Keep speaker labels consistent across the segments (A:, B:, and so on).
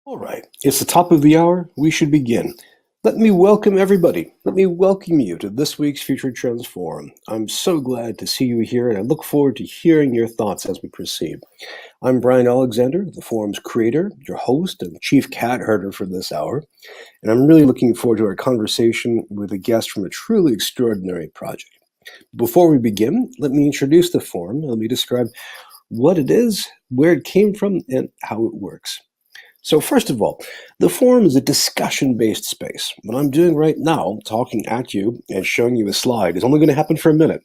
A: All right, it's the top of the hour. We should begin. Let me welcome everybody. Let me welcome you to this week's Future Trends Forum. I'm so glad to see you here, and I look forward to hearing your thoughts as we proceed. I'm Brian Alexander, the forum's creator, your host, and chief cat herder for this hour, and I'm really looking forward to our conversation with a guest from a truly extraordinary project. Before we begin, let me introduce the forum. Let me describe what it is, where it came from, and how it works. So first of all, the forum is a discussion-based space. What I'm doing right now, talking at you and showing you a slide, is only going to happen for a minute.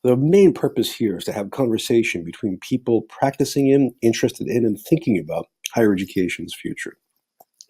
A: The main purpose here is to have conversation between people practicing in, interested in, and thinking about higher education's future.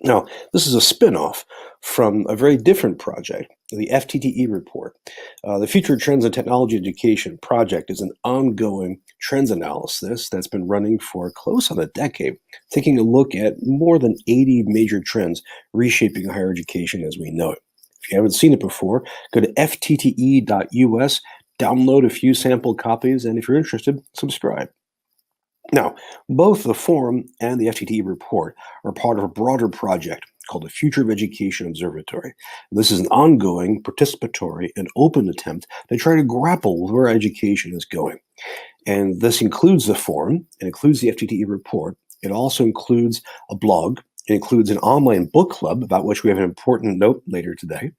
A: Now, this is a spin-off from a very different project, the FTTE report. The Future Trends in Technology Education project is an ongoing trends analysis that's been running for close on a decade, taking a look at more than 80 major trends reshaping higher education as we know it. If you haven't seen it before, go to ftte.us, download a few sample copies, and if you're interested, subscribe. Now, both the forum and the FTT report are part of a broader project called the Future of Education Observatory. This is an ongoing, participatory, and open attempt to try to grapple with where education is going. And this includes the forum, it includes the FTT report, it also includes a blog, it includes an online book club about which we have an important note later today.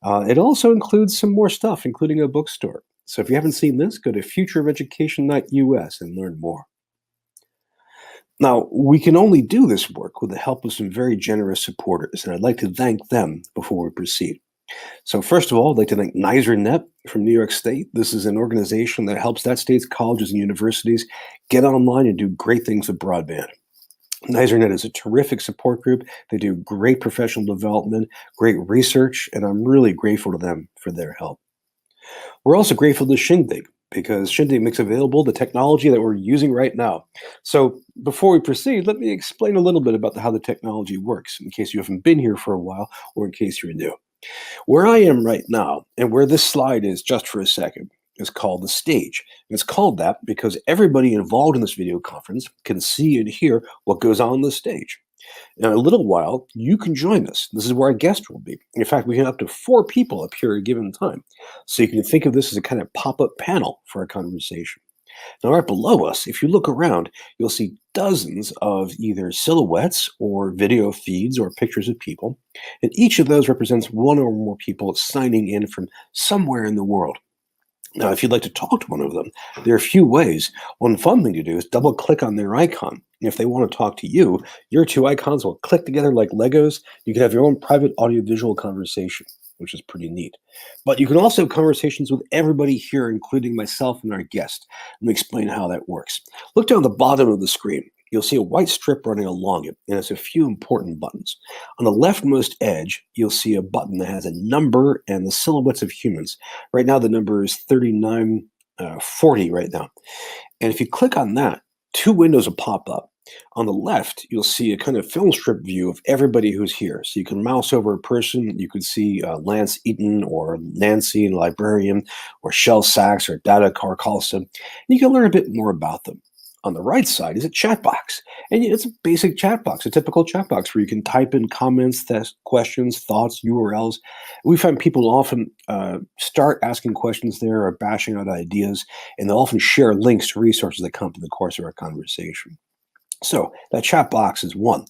A: It also includes some more stuff, including a bookstore. So if you haven't seen this, go to futureofeducation.us and learn more. Now, we can only do this work with the help of some very generous supporters, and I'd like to thank them before we proceed. So, first of all, I'd like to thank NYSERNet from New York State. This is an organization that helps that state's colleges and universities get online and do great things with broadband. NYSERNet is a terrific support group. They do great professional development, great research, and I'm really grateful to them for their help. We're also grateful to Shindig because Shindig makes available the technology that we're using right now. So before we proceed, let me explain a little bit about how the technology works in case you haven't been here for a while or in case you're new. Where I am right now and where this slide is just for a second is called the stage. And it's called that because everybody involved in this video conference can see and hear what goes on the stage. In a little while, you can join us. This is where our guest will be. In fact, we can have up to 4 people up here at a given time. So you can think of this as a kind of pop-up panel for a conversation. Now, right below us, if you look around, you'll see dozens of either silhouettes or video feeds or pictures of people. And each of those represents one or more people signing in from somewhere in the world. Now, if you'd like to talk to one of them, there are a few ways. One fun thing to do is double click on their icon. And if they want to talk to you, your 2 icons will click together like Legos. You can have your own private audiovisual conversation, which is pretty neat. But you can also have conversations with everybody here, including myself and our guest. Let me explain how that works. Look down the bottom of the screen. You'll see a white strip running along it, and it's a few important buttons. On the leftmost edge, you'll see a button that has a number and the silhouettes of humans. Right now, the number is 3940 right now. And if you click on that, 2 windows will pop up. On the left, you'll see a kind of film strip view of everybody who's here. So you can mouse over a person. You can see Lance Eaton or Nancy, librarian, or Shel Sachs or Dada Carcalsa. And you can learn a bit more about them. On the right side is a chat box. And it's a basic chat box, a typical chat box where you can type in comments, questions, thoughts, URLs. We find people often start asking questions there or bashing out ideas, and they'll often share links to resources that come in the course of our conversation. So that chat box is one.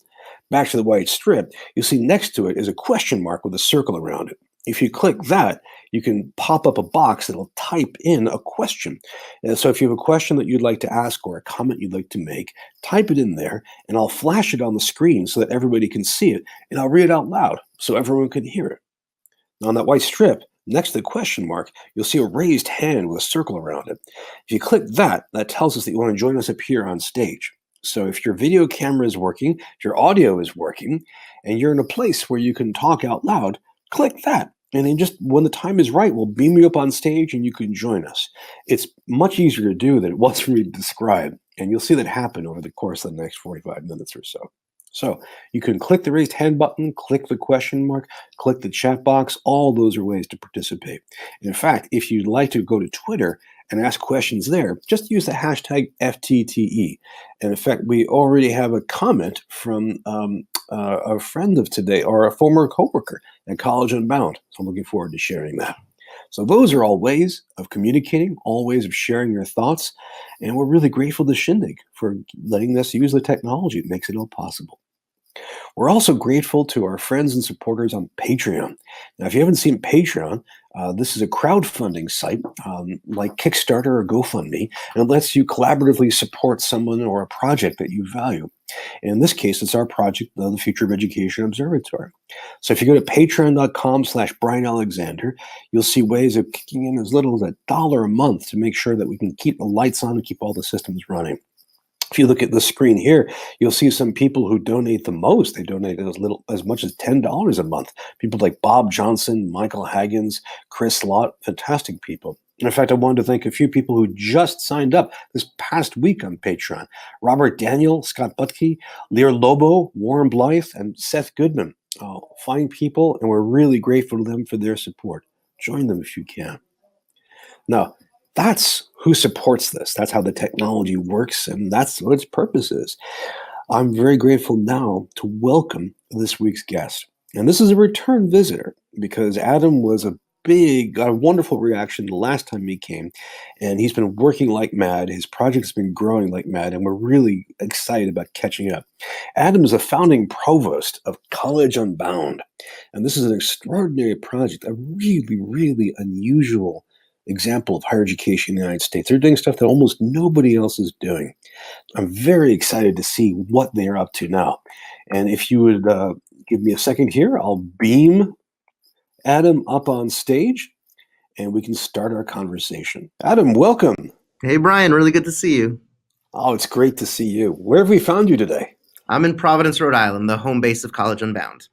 A: Back to the white strip, you'll see next to it is a question mark with a circle around it. If you click that, you can pop up a box that'll type in a question. And so if you have a question that you'd like to ask or a comment you'd like to make, type it in there and I'll flash it on the screen so that everybody can see it. And I'll read it out loud so everyone can hear it. Now on that white strip, next to the question mark, you'll see a raised hand with a circle around it. If you click that, that tells us that you want to join us up here on stage. So if your video camera is working, your audio is working, and you're in a place where you can talk out loud, click that. And then just when the time is right, we'll beam you up on stage and you can join us. It's much easier to do than it was for me to describe. And you'll see that happen over the course of the next 45 minutes or so. So you can click the raised hand button, click the question mark, click the chat box. All those are ways to participate. And in fact, if you'd like to go to Twitter and ask questions there. Just use the hashtag FTTE. And in fact, we already have a comment from a friend of today, or a former coworker at College Unbound. So I'm looking forward to sharing that. So those are all ways of communicating, all ways of sharing your thoughts. And we're really grateful to Shindig for letting us use the technology that makes it all possible. We're also grateful to our friends and supporters on Patreon. Now, if you haven't seen Patreon, this is a crowdfunding site like Kickstarter or GoFundMe, and it lets you collaboratively support someone or a project that you value. In this case, it's our project, the Future of Education Observatory. So if you go to patreon.com/Brian Alexander, you'll see ways of kicking in as little as $1 a month to make sure that we can keep the lights on and keep all the systems running. If you look at the screen here, you'll see some people who donate the most. They donate as much as $10 a month. People like Bob Johnson, Michael Haggins, Chris Lott, fantastic people. And in fact, I wanted to thank a few people who just signed up this past week on Patreon. Robert Daniel, Scott Butke, Lear Lobo, Warren Blythe, and Seth Goodman. Fine people, and we're really grateful to them for their support. Join them if you can. Now, that's who supports this. That's how the technology works, and that's what its purpose is. I'm very grateful now to welcome this week's guest. And this is a return visitor because Adam was a wonderful reaction the last time he came, and he's been working like mad. His project's been growing like mad, and we're really excited about catching up. Adam is a founding provost of College Unbound, and this is an extraordinary project, a really, really unusual example of higher education in the United States. They're doing stuff that almost nobody else is doing. I'm very excited to see what they're up to now. And if you would give me a second here, I'll beam Adam up on stage and we can start our conversation. Adam, welcome.
B: Hey, Brian, really good to see you.
A: Oh, it's great to see you. Where have we found you today?
B: I'm in Providence, Rhode Island, the home base of College Unbound.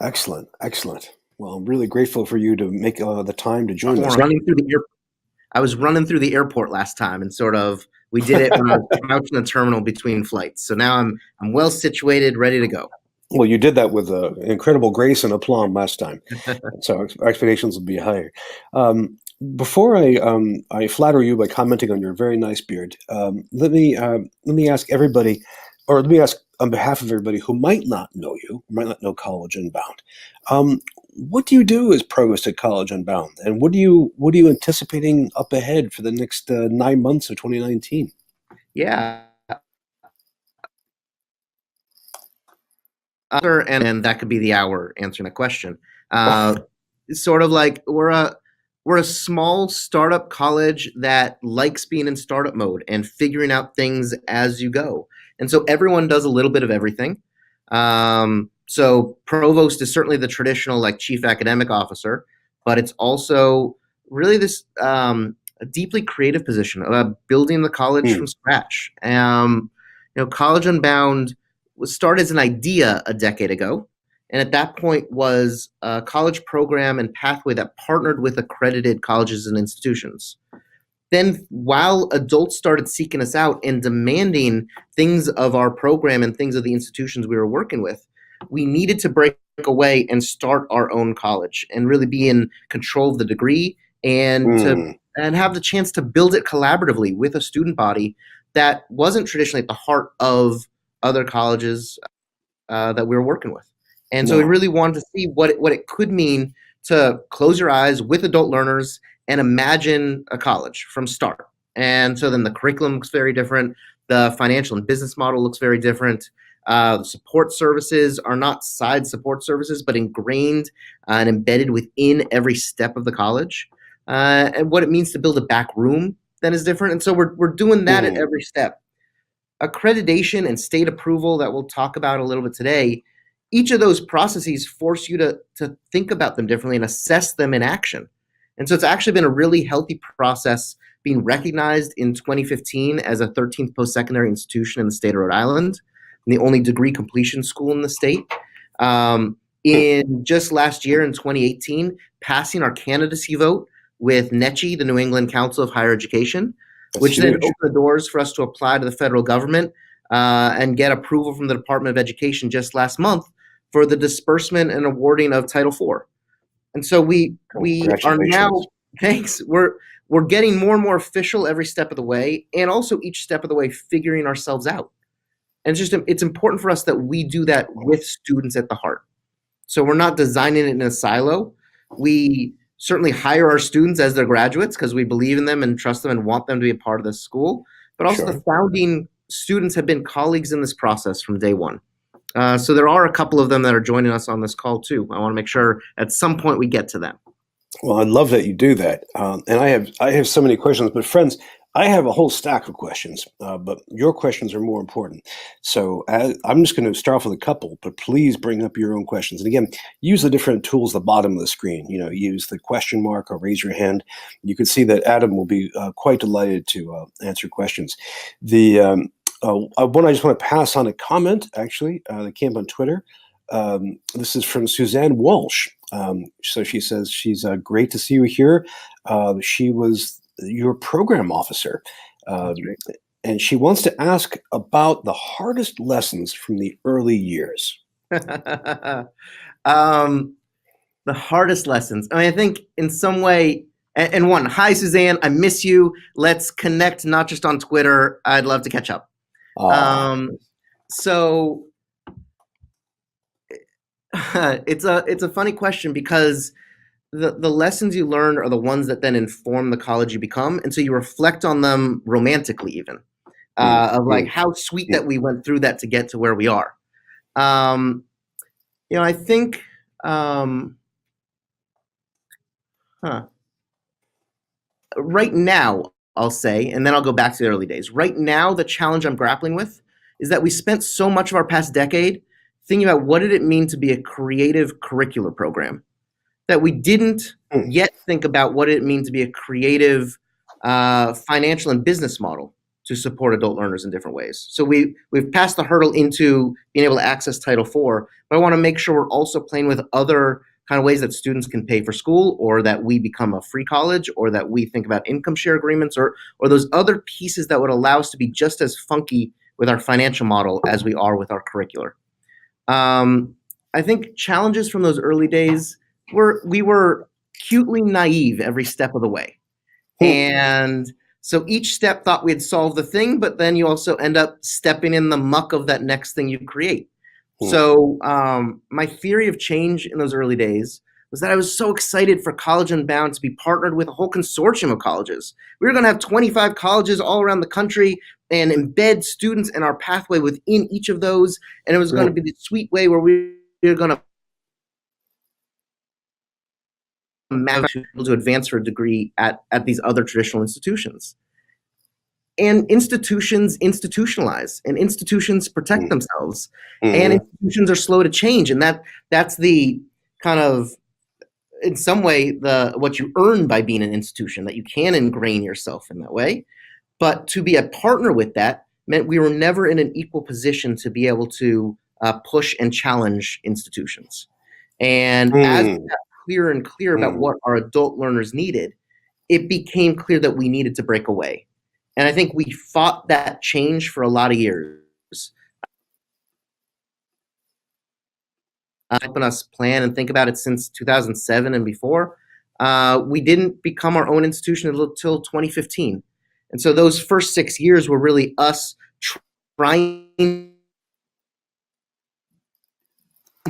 A: Excellent, excellent. Well, I'm really grateful for you to make the time to join us.
B: I was running through the airport last time, and we did it when I was crouching in the terminal between flights. So now I'm well situated, ready to go.
A: Well, you did that with incredible grace and aplomb last time, so our expectations will be higher. Before I flatter you by commenting on your very nice beard, let me ask everybody, or let me ask on behalf of everybody who might not know you, might not know College Unbound. What do you do as provost at College Unbound, and what are you anticipating up ahead for the next 9 months of 2019?
B: Yeah. And that could be the hour answering a question. Sort of like we're a small startup college that likes being in startup mode and figuring out things as you go. And so everyone does a little bit of everything. So provost is certainly the traditional like chief academic officer, but it's also really this a deeply creative position of building the college from scratch. College Unbound was started as an idea a decade ago, and at that point was a college program and pathway that partnered with accredited colleges and institutions. Then while adults started seeking us out and demanding things of our program and things of the institutions we were working with, we needed to break away and start our own college and really be in control of the degree and have the chance to build it collaboratively with a student body that wasn't traditionally at the heart of other colleges that we were working with. And so we really wanted to see what it could mean to close your eyes with adult learners and imagine a college from start. And so then the curriculum looks very different. The financial and business model looks very different. The support services are not side support services, but ingrained and embedded within every step of the college. And what it means to build a back room then is different. And so we're doing that at every step. Accreditation and state approval that we'll talk about a little bit today, each of those processes force you to think about them differently and assess them in action. And so it's actually been a really healthy process being recognized in 2015 as a 13th post-secondary institution in the state of Rhode Island, and the only degree completion school in the state. In just last year, in 2018, passing our candidacy vote with NECHI, the New England Council of Higher Education, which then opened the doors for us to apply to the federal government and get approval from the Department of Education just last month for the disbursement and awarding of Title IV. And so we are now, we're we're getting more and more official every step of the way, and also each step of the way figuring ourselves out. And it's important for us that we do that with students at the heart. So we're not designing it in a silo. We certainly hire our students as their graduates because we believe in them and trust them and want them to be a part of the school. But also the
A: Sure.
B: founding students have been colleagues in this process from day one. So there are a couple of them that are joining us on this call too. I want to make sure at some point we get to them.
A: Well, I love that you do that, and I have so many questions. But friends, I have a whole stack of questions, but your questions are more important. So I'm just going to start off with a couple, but please bring up your own questions. And again, use the different tools at the bottom of the screen. Use the question mark or raise your hand. You can see that Adam will be quite delighted to answer questions. The one I just want to pass on a comment actually that came on Twitter. This is from Suzanne Walsh. So she says she's great to see you here. She was your program officer, and she wants to ask about the hardest lessons from the early years.
B: The hardest lessons. I mean, I think in some way, and one, hi, Suzanne, I miss you. Let's connect, not just on Twitter. I'd love to catch up. So it's a funny question because the lessons you learn are the ones that then inform the college you become, and so you reflect on them romantically, even of like how sweet that we went through that to get to where we are. I think right now I'll say, and then I'll go back to the early days. Right now, the challenge I'm grappling with is that we spent so much of our past decade thinking about what did it mean to be a creative curricular program, that we didn't yet think about what it means to be a creative financial and business model to support adult learners in different ways. So we've passed the hurdle into being able to access Title IV, but I want to make sure we're also playing with other kind of ways that students can pay for school, or that we become a free college, or that we think about income share agreements, or those other pieces that would allow us to be just as funky with our financial model as we are with our curricular. I think challenges from those early days we were cutely naive every step of the way. And so each step thought we had solved the thing, but then you also end up stepping in the muck of that next thing you create. So my theory of change in those early days was that I was so excited for College Unbound to be partnered with a whole consortium of colleges. We were going to have 25 colleges all around the country and embed students in our pathway within each of those. And it was going to be the sweet way where we were going to advance for a degree at these other traditional institutions. And institutions institutionalize, and institutions protect themselves, and institutions are slow to change. And that's the kind of, in some way, what you earn by being an institution, that you can ingrain yourself in that way. But to be a partner with that meant we were never in an equal position to be able to push and challenge institutions. And as we got clearer and clearer about what our adult learners needed, it became clear that we needed to break away. And I think we fought that change for a lot of years. Helping us plan and think about it since 2007 and before. We didn't become our own institution until 2015. And so those first 6 years were really us trying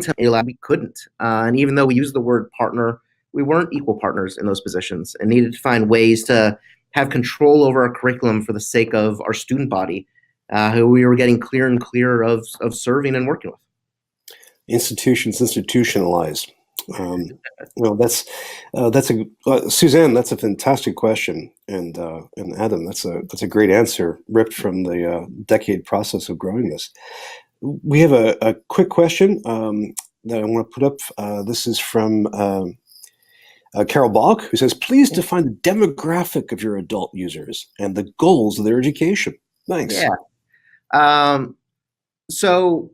B: to, we couldn't. And even though we used the word partner, we weren't equal partners in those positions, and needed to find ways to have control over our curriculum for the sake of our student body, who we were getting clearer and clearer of serving and working with.
A: Institutions institutionalized. Well, Suzanne. That's a fantastic question, and Adam, that's a great answer, ripped from the decade process of growing this. We have a quick question that I want to put up. This is from Carol Bach, who says, please define the demographic of your adult users and the goals of their education. Thanks.
B: Yeah. So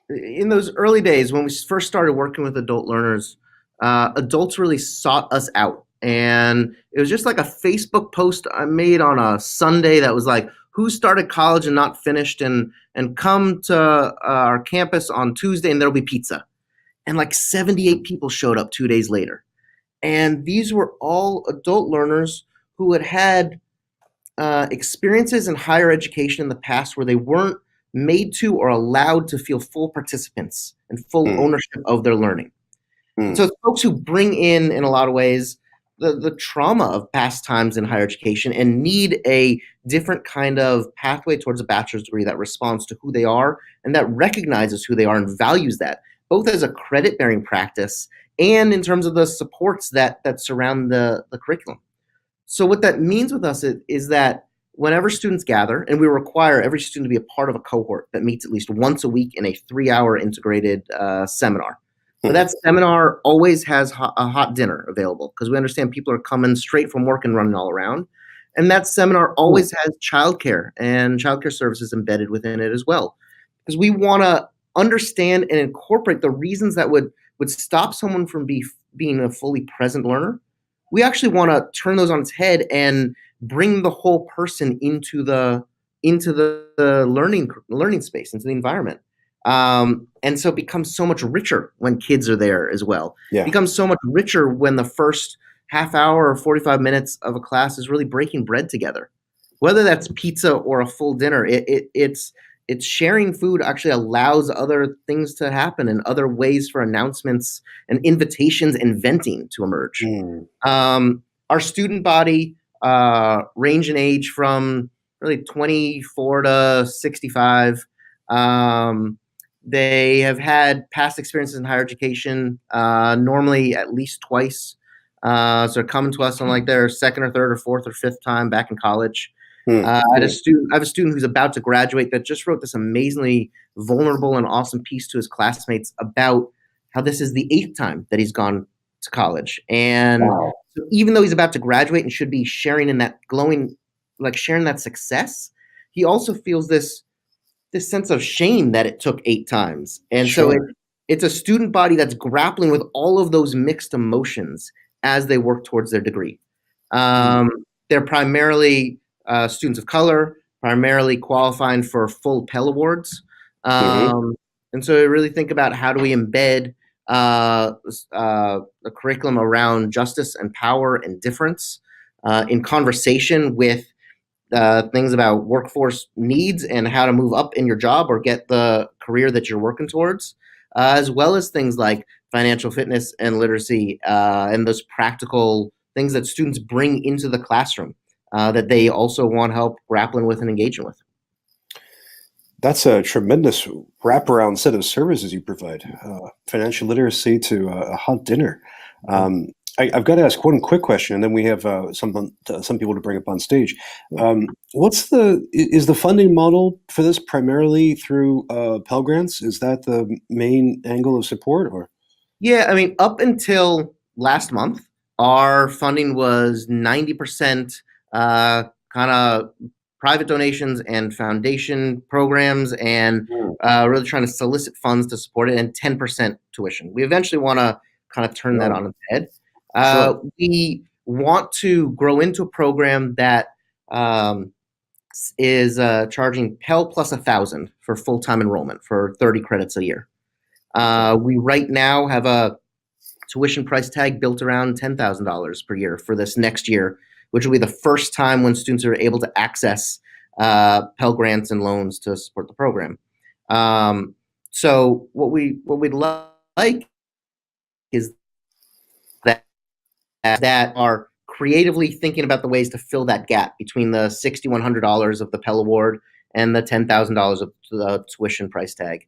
B: in those early days, when we first started working with adult learners, adults really sought us out. And it was just like a Facebook post I made on a Sunday that was like, who started college and not finished, and come to our campus on Tuesday and there'll be pizza. And like 78 people showed up 2 days later. And these were all adult learners who had had experiences in higher education in the past where they weren't made to or allowed to feel full participants and full
A: Mm,
B: ownership of their learning. And so
A: mm,
B: it's folks who bring in a lot of ways, the trauma of past times in higher education and need a different kind of pathway towards a bachelor's degree that responds to who they are and that recognizes who they are and values that, both as a credit bearing practice and in terms of the supports that surround the curriculum. So what that means with us is that whenever students gather, and we require every student to be a part of a cohort that meets at least once a week in a 3-hour integrated seminar. But
A: mhm.
B: that seminar always has a hot dinner available because we understand people are coming straight from work and running all around. And that seminar
A: Mm,
B: always has childcare and childcare services embedded within it as well. Because we want to understand and incorporate the reasons that would stop someone from being a fully present learner. We actually want to turn those on its head and bring the whole person into the learning space, into the environment. And so it becomes so much richer when kids are there as well. It
A: yeah.
B: becomes so much richer when the first half hour or 45 minutes of a class is really breaking bread together. Whether that's pizza or a full dinner, it's sharing food actually allows other things to happen and other ways for announcements and invitations and venting to emerge.
A: Mm,
B: Our student body range in age from really 24 to 65. Um, they have had past experiences in higher education, normally at least twice. So they're coming to us on like their second or third or fourth or fifth time back in college.
A: mm, mm.
B: I have a student who's about to graduate that just wrote this amazingly vulnerable and awesome piece to his classmates about how this is the 8th time that he's gone to college. And
A: Wow.
B: so even though he's about to graduate and should be sharing in that glowing, like sharing that success, he also feels this sense of shame that it took 8 times. And so
A: Sure.
B: it's a student body that's grappling with all of those mixed emotions as they work towards their degree.
A: Mm,
B: Um, they're primarily students of color, primarily qualifying for full Pell Awards.
A: mhm,
B: Um, and so I really think about how do we embed the curriculum around justice and power and difference in conversation with things about workforce needs and how to move up in your job or get the career that you're working towards, as well as things like financial fitness and literacy and those practical things that students bring into the classroom that they also want help grappling with and engaging with.
A: That's a tremendous wraparound set of services you provide, financial literacy to a hot dinner. Um, I've got to ask one quick question, and then we have some people to bring up on stage. Is the funding model for this primarily through Pell Grants? Is that the main angle of support, or?
B: Yeah, I mean, up until last month, our funding was 90% kind of private donations and foundation programs and
A: Mm,
B: really trying to solicit funds to support it, and 10% tuition. We eventually want to kind of turn that
A: no,
B: on its head.
A: sure.
B: We want to grow into a program that um, is charging Pell plus 1,000 for full-time enrollment for 30 credits a year. We right now have a tuition price tag built around $10,000 per year for this next year, which will be the first time when students are able to access Pell Grants and loans to support the program. So what we'd like is that are creatively thinking about the ways to fill that gap between the $6,100 of the Pell Award and the $10,000 of the tuition price tag.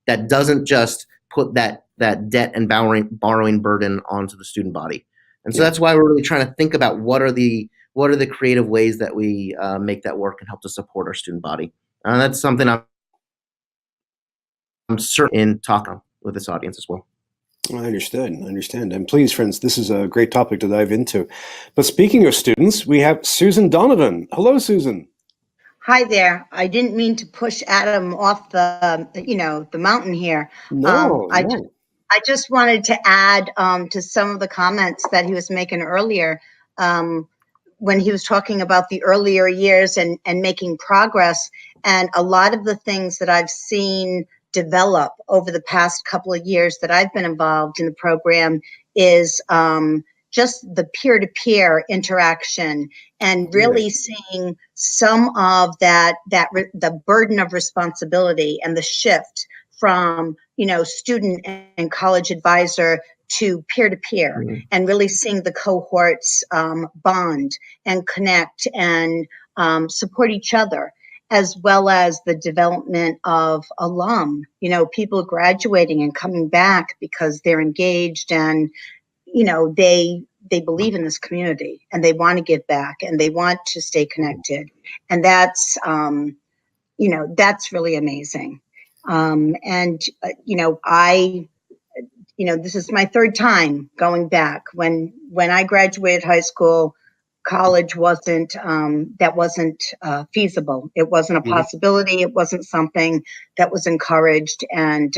B: That doesn't just put that debt and borrowing burden onto the student body. And so
A: Yeah.
B: that's why we're really trying to think about what are the creative ways that we make that work and help to support our student body. That's something I'm certain in talking with this audience as well.
A: I understand. I understand. And please, friends, this is a great topic to dive into. But speaking of students, we have Susan Donovan. Hello, Susan.
C: Hi there. I didn't mean to push Adam off the mountain here. Um,
A: No,
C: I just,
A: no.
C: I just wanted to add to some of the comments that he was making earlier um, when he was talking about the earlier years and making progress. And a lot of the things that I've seen develop over the past couple of years that I've been involved in the program is just the peer-to-peer interaction and really seeing some of the burden of responsibility and the shift from, student and college advisor to peer-to-peer, and really seeing the cohorts bond and connect and support each other, as well as the development of alum, people graduating and coming back because they're engaged and, they believe in this community and they want to give back and they want to stay connected. And that's, that's really amazing. This is my third time going back. When I graduated high school, college wasn't feasible. It wasn't a possibility. It wasn't something that was encouraged. And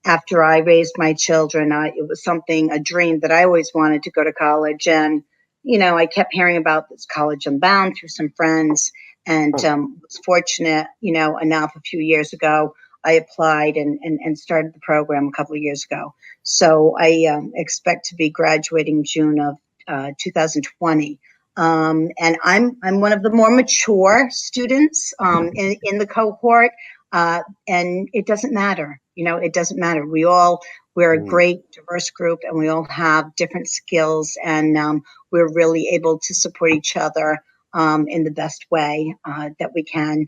C: after I raised my children, it was a dream that I always wanted to go to college. And I kept hearing about this College Unbound through some friends, and was fortunate, enough a few years ago. I applied and started the program a couple of years ago. So I expect to be graduating June of 2020. And I'm one of the more mature students in the cohort, and it doesn't matter. It doesn't matter. We're a great diverse group, and we all have different skills, and we're really able to support each other in the best way that we can.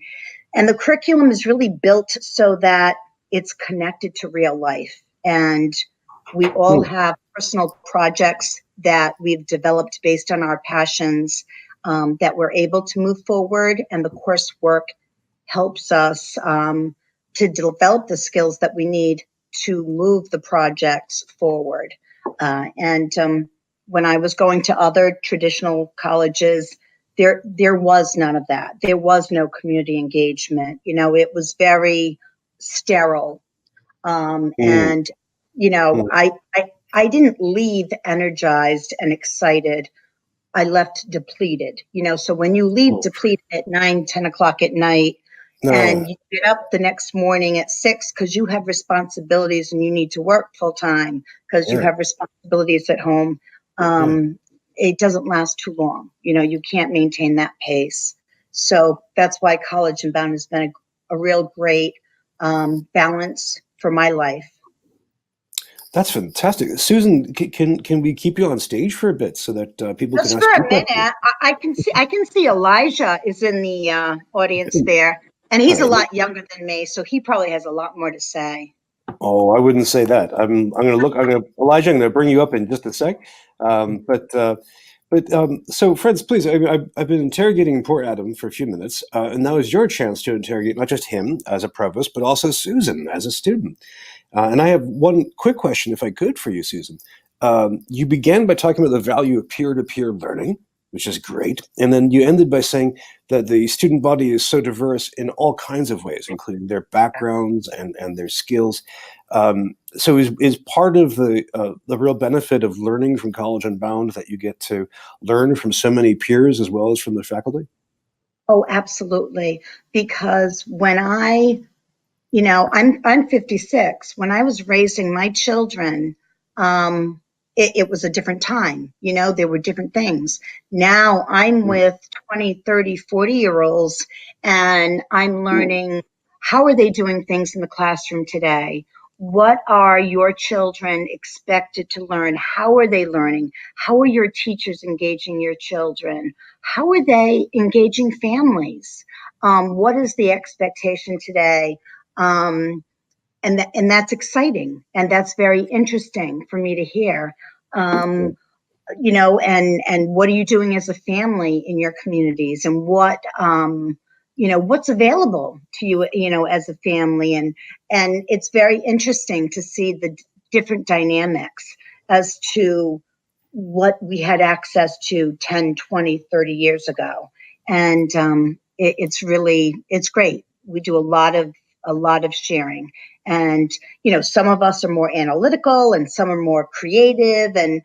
C: And the curriculum is really built so that it's connected to real life. And we all have personal projects that we've developed based on our passions that we're able to move forward. And the coursework helps us to develop the skills that we need to move the projects forward. When I was going to other traditional colleges, there was none of that. There was no community engagement. It was very sterile. And, I didn't leave energized and excited. I left depleted. So when you leave depleted at 9, 10 o'clock at night, and you get up the next morning at 6 because you have responsibilities and you need to work full time because you have responsibilities at home, it doesn't last too long. You can't maintain that pace. So that's why College Unbound has been a real great balance for my life.
A: That's fantastic, Susan. Can we keep you on stage for a bit so that people
C: Just
A: can
C: for
A: ask
C: a minute? I can see Elijah is in the audience there, and he's a lot younger than me, so he probably has a lot more to say.
A: Oh, I wouldn't say that. Elijah, I'm going to bring you up in just a sec. So friends, please, I've been interrogating poor Adam for a few minutes, and now is your chance to interrogate not just him as a provost, but also Susan as a student. And I have one quick question, if I could, for you, Susan. You began by talking about the value of peer-to-peer learning, which is great. And then you ended by saying that the student body is so diverse in all kinds of ways, including their backgrounds and their skills. So is part of the real benefit of learning from College Unbound that you get to learn from so many peers as well as from the faculty?
C: Oh, absolutely. Because when I'm 56. When I was raising my children, it was a different time. There were different things. Now I'm with 20, 30, 40-year-olds, and I'm learning how are they doing things in the classroom today? What are your children expected to learn? How are they learning? How are your teachers engaging your children? How are they engaging families? What is the expectation today? And that's exciting, and that's very interesting for me to hear. And what are you doing as a family in your communities, and what's available to you, as a family, and it's very interesting to see the different dynamics as to what we had access to 10, 20, 30 years ago. And it's great. We do a lot of sharing, and some of us are more analytical and some are more creative, and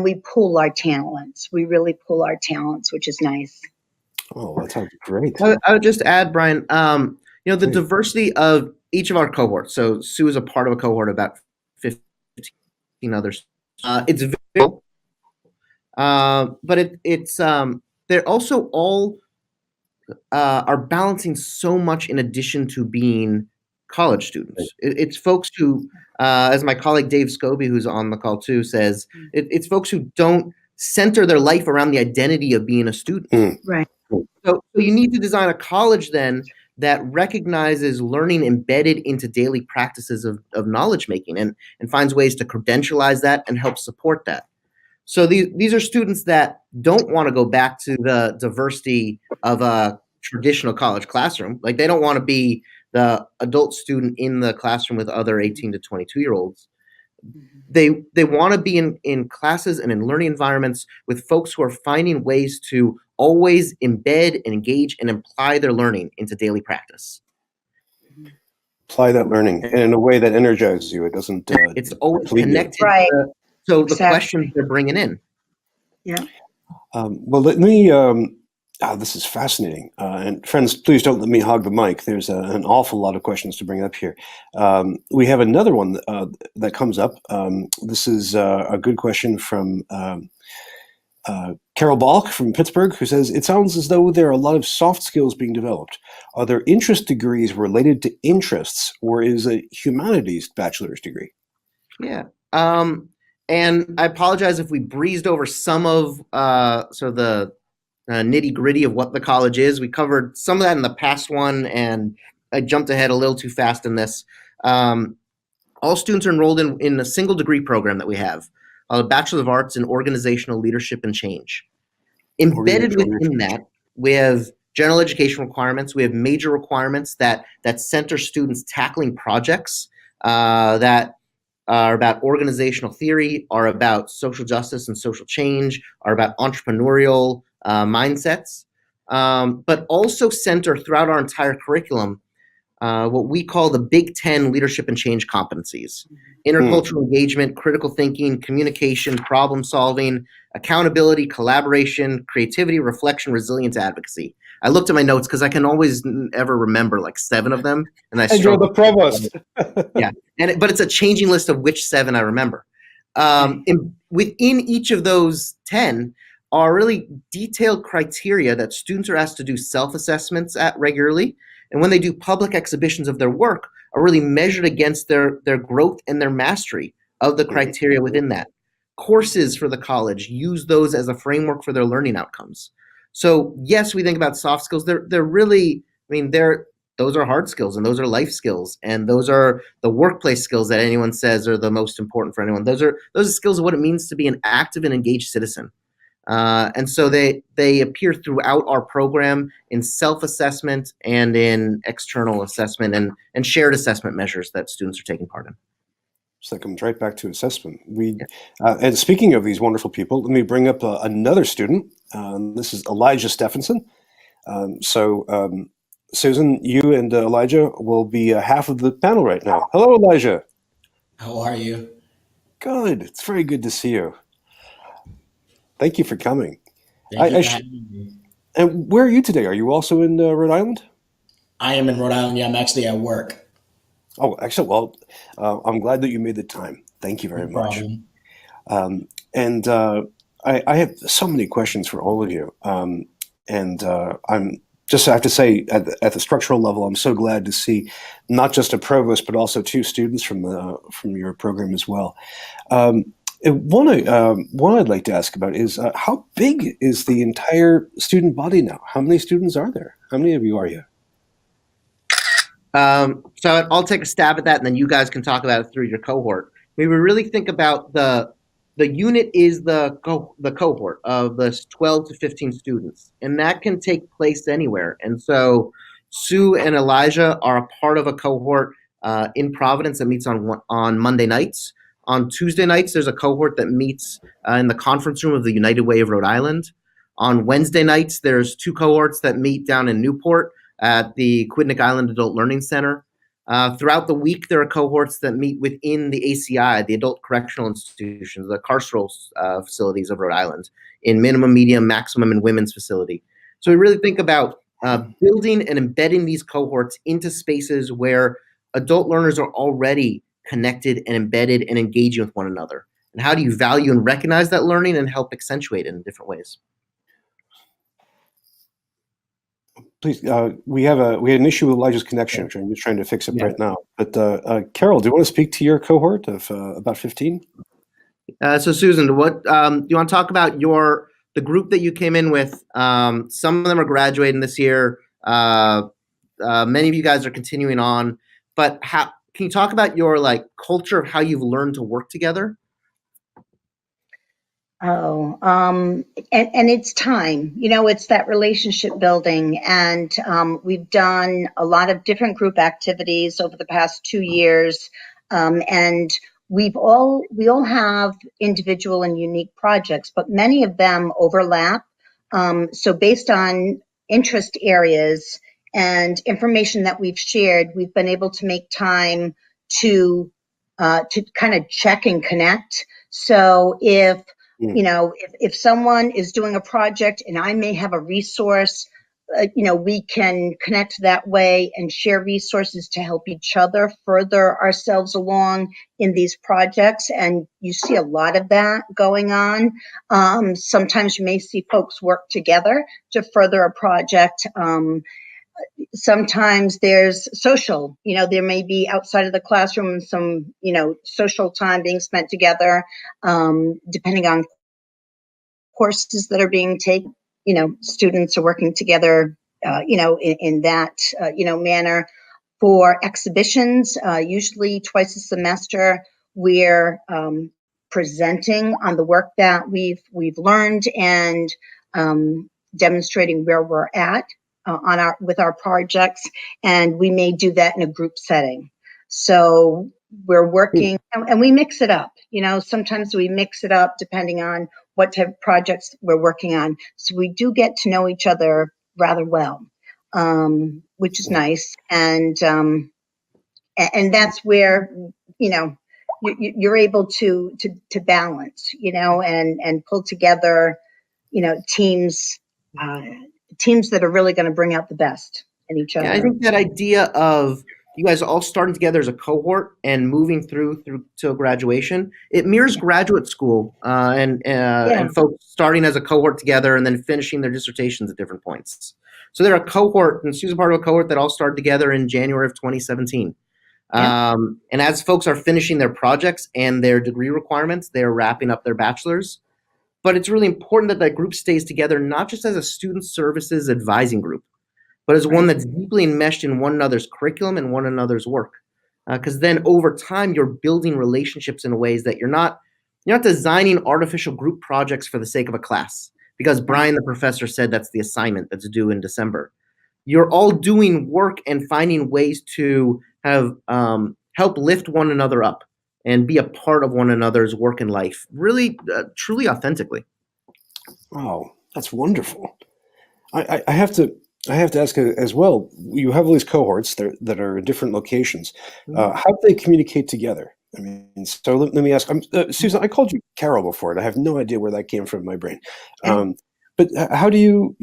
C: we pool our talents. We really pool our talents, which is nice.
A: Oh, that sounds great.
B: I would just add, Brian, the diversity of each of our cohorts. So Sue is a part of a cohort of about 15 others. It's very But they're also all are balancing so much in addition to being college students. It's folks who, as my colleague Dave Scobie, who's on the call too, says, it's folks who don't center their life around the identity of being a student.
C: Right.
B: So you need to design a college then that recognizes learning embedded into daily practices of knowledge making and finds ways to credentialize that and help support that. So these are students that don't want to go back to the diversity of a traditional college classroom. Like they don't want to be the adult student in the classroom with other 18 to 22-year-olds. They want to be in classes and in learning environments with folks who are finding ways to always embed and engage and apply their learning into daily practice.
A: Apply that learning in a way that energizes you. It doesn't.
B: It's always
A: deplete you.
B: connected.
C: Right.
B: So the
C: Exactly.
B: questions they're bringing in.
C: Yeah.
A: Well, let me. This is fascinating. And friends, please don't let me hog the mic. There's an awful lot of questions to bring up here. We have another one that comes up. This is a good question from Carol Balk from Pittsburgh, who says, it sounds as though there are a lot of soft skills being developed. Are there interest degrees related to interests, or is a humanities bachelor's degree?
B: Yeah. And I apologize if we breezed over some of sort of the nitty gritty of what the college is. We covered some of that in the past one, and I jumped ahead a little too fast in this. All students are enrolled in a single degree program that we have, a Bachelor of Arts in Organizational Leadership and Change. Embedded within that, we have general education requirements. We have major requirements that center students tackling projects that are about organizational theory, are about social justice and social change, are about entrepreneurial mindsets, but also center throughout our entire curriculum what we call the Big 10 leadership and change competencies: intercultural engagement, critical thinking, communication, problem solving, accountability, collaboration, creativity, reflection, resilience, advocacy. I looked at my notes because I can always ever remember like 7 of them, and I
A: you're the provost.
B: Yeah, but it's a changing list of which 7 I remember. Within each of those 10 are really detailed criteria that students are asked to do self-assessments at regularly, and when they do public exhibitions of their work, are really measured against their growth and their mastery of the criteria within that. Courses for the college use those as a framework for their learning outcomes. So yes, we think about soft skills. They're really, those are hard skills, and those are life skills, and those are the workplace skills that anyone says are the most important for anyone. Those are skills of what it means to be an active and engaged citizen. And so they appear throughout our program in self-assessment and in external assessment and shared assessment measures that students are taking part in.
A: So that comes right back to assessment. And speaking of these wonderful people, let me bring up another student. This is Elijah Stephenson. Susan, you and Elijah will be half of the panel right now. Hello, Elijah.
D: How are you?
A: Good. It's very good to see you. Thank you for coming.
D: Thank you for having me.
A: And where are you today? Are you also in Rhode Island?
D: I am in Rhode Island. Yeah, I'm actually at work.
A: Oh, excellent. Well, I'm glad that you made the time. Thank you very much. I have so many questions for all of you. I'm just have to say, at the structural level, I'm so glad to see not just a provost, but also 2 students from your program as well. One I'd like to ask about is how big is the entire student body now? How many students are there? How many of you are you?
B: So I'll take a stab at that, and then you guys can talk about it through your cohort. We really think about the unit is the cohort of the 12 to 15 students, and that can take place anywhere. And so Sue and Elijah are a part of a cohort in Providence that meets on Monday nights. On Tuesday nights, there's a cohort that meets in the conference room of the United Way of Rhode Island. On Wednesday nights, there's 2 cohorts that meet down in Newport at the Quidnick Island Adult Learning Center. Throughout the week, there are cohorts that meet within the ACI, the Adult Correctional Institutions, the carceral facilities of Rhode Island, in minimum, medium, maximum, and women's facility. So we really think about building and embedding these cohorts into spaces where adult learners are already connected and embedded and engaging with one another. And how do you value and recognize that learning and help accentuate it in different ways?
A: Please, we had an issue with Elijah's connection. I'm just trying to fix it right now. But Carol, do you want to speak to your cohort of about 15?
B: So Susan, what do you want to talk about the group that you came in with? Some of them are graduating this year. Many of you guys are continuing on. But can you talk about your culture of how you've learned to work together?
C: Oh, and it's time, it's that relationship building. And we've done a lot of different group activities over the past 2 years. And we all have individual and unique projects, but many of them overlap. So based on interest areas and information that we've shared, we've been able to make time to kind of check and connect. So if someone is doing a project and I may have a resource, we can connect that way and share resources to help each other further ourselves along in these projects. And you see a lot of that going on. Sometimes you may see folks work together to further a project. Sometimes there's social, there may be outside of the classroom some, social time being spent together, depending on courses that are being taken. Students are working together, in that, manner. For exhibitions, usually twice a semester, we're presenting on the work that we've learned and demonstrating where we're at with our projects, and we may do that in a group setting. So we're working, and we mix it up. Sometimes we mix it up depending on what type of projects we're working on. So we do get to know each other rather well, which is nice. And that's where you're able to balance, and pull together, teams that are really going to bring out the best in each other.
B: Yeah, I think that idea of you guys all starting together as a cohort and moving through to graduation, it mirrors graduate school and folks starting as a cohort together and then finishing their dissertations at different points. So they're a cohort, and Susan part of a cohort that all started together in January of 2017. And as folks are finishing their projects and their degree requirements, they're wrapping up their bachelor's. But it's really important that that group stays together, not just as a student services advising group, but as one that's deeply enmeshed in one another's curriculum and one another's work. Because then over time, you're building relationships in ways that you're not designing artificial group projects for the sake of a class, because Brian, the professor, said that's the assignment that's due in December. You're all doing work and finding ways to have help lift one another up and be a part of one another's work and life, really, truly authentically.
A: Oh, that's wonderful. I have to ask as well. You have all these cohorts that are in different locations. How do they communicate together? I mean, so let me ask. Susan, I called you Carol before, and I have no idea where that came from in my brain. But how do you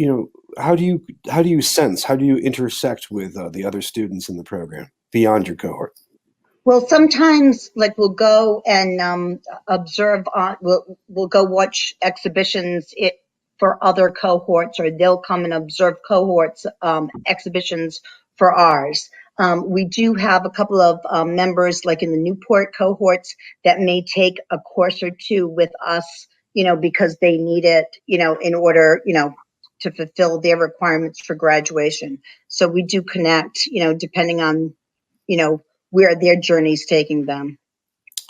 A: sense? How do you intersect with the other students in the program beyond your cohort?
C: Well, sometimes we'll go and observe. We'll go watch exhibitions for other cohorts, or they'll come and observe cohorts exhibitions for ours. We do have a couple of members, in the Newport cohorts, that may take a course or two with us, because they need it, in order, to fulfill their requirements for graduation. So we do connect, depending on, where their journey's taking them.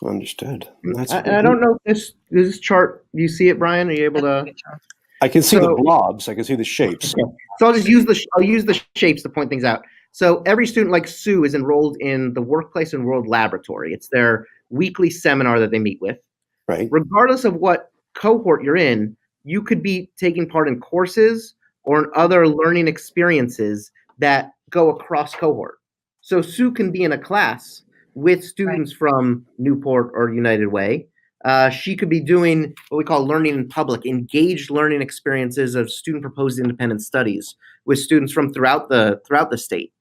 A: Understood.
B: I don't know if this chart, do you see it, Brian? Are you able to?
A: I can see the blobs. I can see the shapes.
B: Okay. So I'll use the shapes to point things out. So every student, like Sue, is enrolled in the Workplace and World Laboratory. It's their weekly seminar that they meet with.
A: Right.
B: Regardless of what cohort you're in, you could be taking part in courses or in other learning experiences that go across cohort. So Sue can be in a class with students from Newport or United Way. She could be doing what we call learning in public, engaged learning experiences of student-proposed independent studies with students from throughout the state.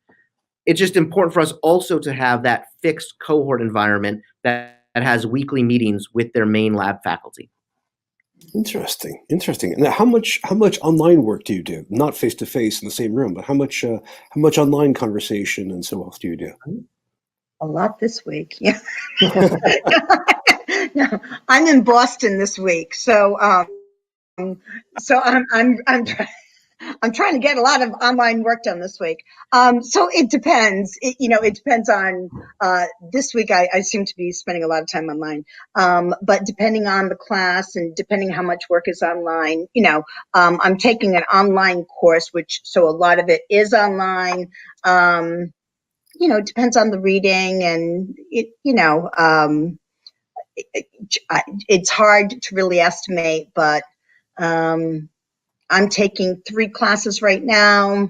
B: It's just important for us also to have that fixed cohort environment that has weekly meetings with their main lab faculty.
A: Interesting. Now, how much online work do you do? Not face to face in the same room, but how much online conversation and so forth do you do?
C: A lot this week. Yeah. No, I'm in Boston this week, so I'm trying to get a lot of online work done this week. So it depends. It depends on, this week I seem to be spending a lot of time online. But depending on the class and depending how much work is online, I'm taking an online course, so a lot of it is online. It depends on the reading and it's hard to really estimate, but, I'm taking 3 classes right now.